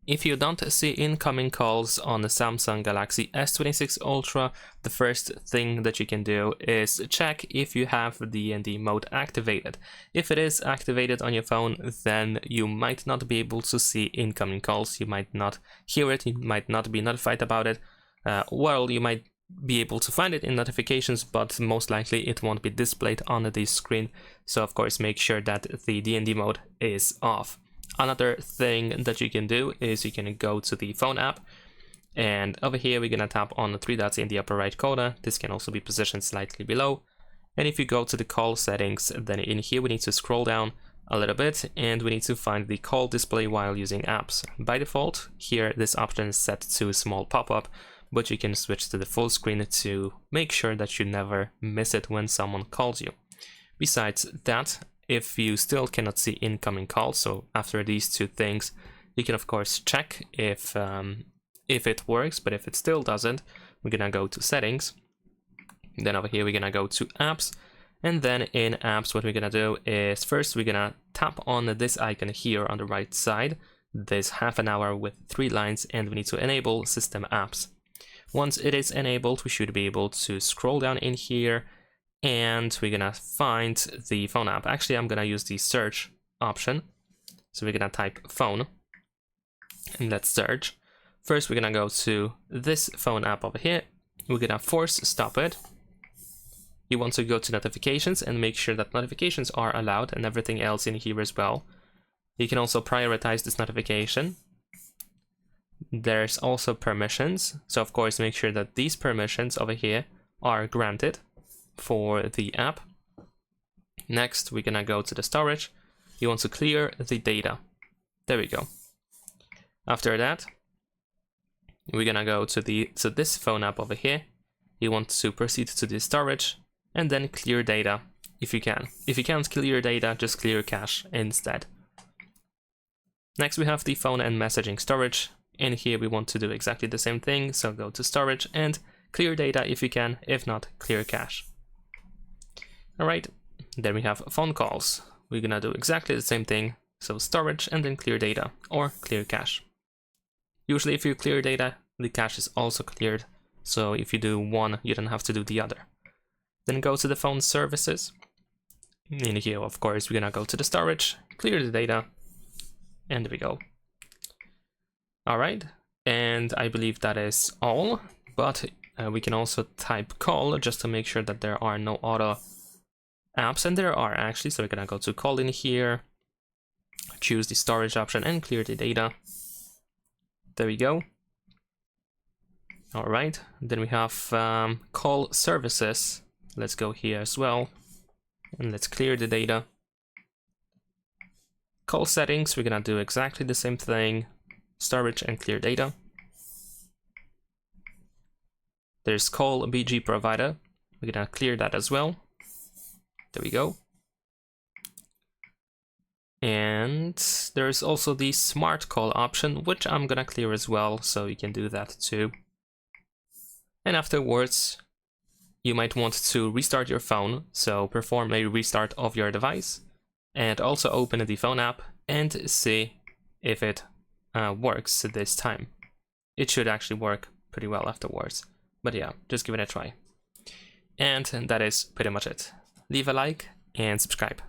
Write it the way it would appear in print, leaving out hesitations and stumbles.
If you don't see incoming calls on the Samsung Galaxy S26 Ultra, the first thing that you can do is check if you have the D&D mode activated. If it is activated on your phone, then you might not be able to see incoming calls, you might not hear it, you might not be notified about it. Well, you might be able to find it in notifications, but most likely it won't be displayed on the screen. So of course make sure that the D&D mode is off. Another thing that you can do is you can go to the phone app, and over here we're gonna tap on the three dots in the upper right corner. This can also be positioned slightly below. And if you go to the call settings, then in here we need to scroll down a little bit and we need to find the call display while using apps. By default, here this option is set to small pop-up, but you can switch to the full screen to make sure that you never miss it when someone calls you. Besides that, if you still cannot see incoming calls, so after these two things, you can of course check if it works, but if it still doesn't, we're gonna go to settings. Then over here we're gonna go to apps, and then in apps what we're gonna do is first we're gonna tap on this icon here on the right side, this half an hour with 3 lines, and we need to enable system apps. Once it is enabled, we should be able to scroll down in here and we're gonna find the phone app. Actually, I'm gonna use the search option. So we're gonna type phone and let's search. First, we're gonna go to this phone app over here. We're gonna force stop it. You want to go to notifications and make sure that notifications are allowed and everything else in here as well. You can also prioritize this notification. There's also permissions. So of course, make sure that these permissions over here are granted for the app. Next, we're gonna go to the storage. You want to clear the data. There we go. After that, we're gonna go to this phone app over here. You want to proceed to the storage and then clear data if you can. If you can't clear data, just clear cache instead. Next, we have the phone and messaging storage. In here, we want to do exactly the same thing. So go to storage and clear data if you can. If not, clear cache. Alright, then we have phone calls. We're gonna do exactly the same thing. So storage and then clear data or clear cache. Usually if you clear data, the cache is also cleared. So if you do one, you don't have to do the other. Then go to the phone services. In here, of course, we're gonna go to the storage, clear the data, and there we go. Alright, and I believe that is all, but we can also type call just to make sure that there are no auto apps, and there are actually. So we're gonna go to call in here, choose the storage option and clear the data. There we go. Alright, then we have call services. Let's go here as well and let's clear the data. Call settings, we're gonna do exactly the same thing, storage and clear data. There's call BG provider, we're gonna clear that as well. There we go. And there's also the smart call option, which I'm gonna clear as well, so you can do that too. And afterwards, you might want to restart your phone, so perform a restart of your device, and also open the phone app and see if it works this time. It should actually work pretty well afterwards, but yeah, just give it a try. And that is pretty much it. Leave a like and subscribe.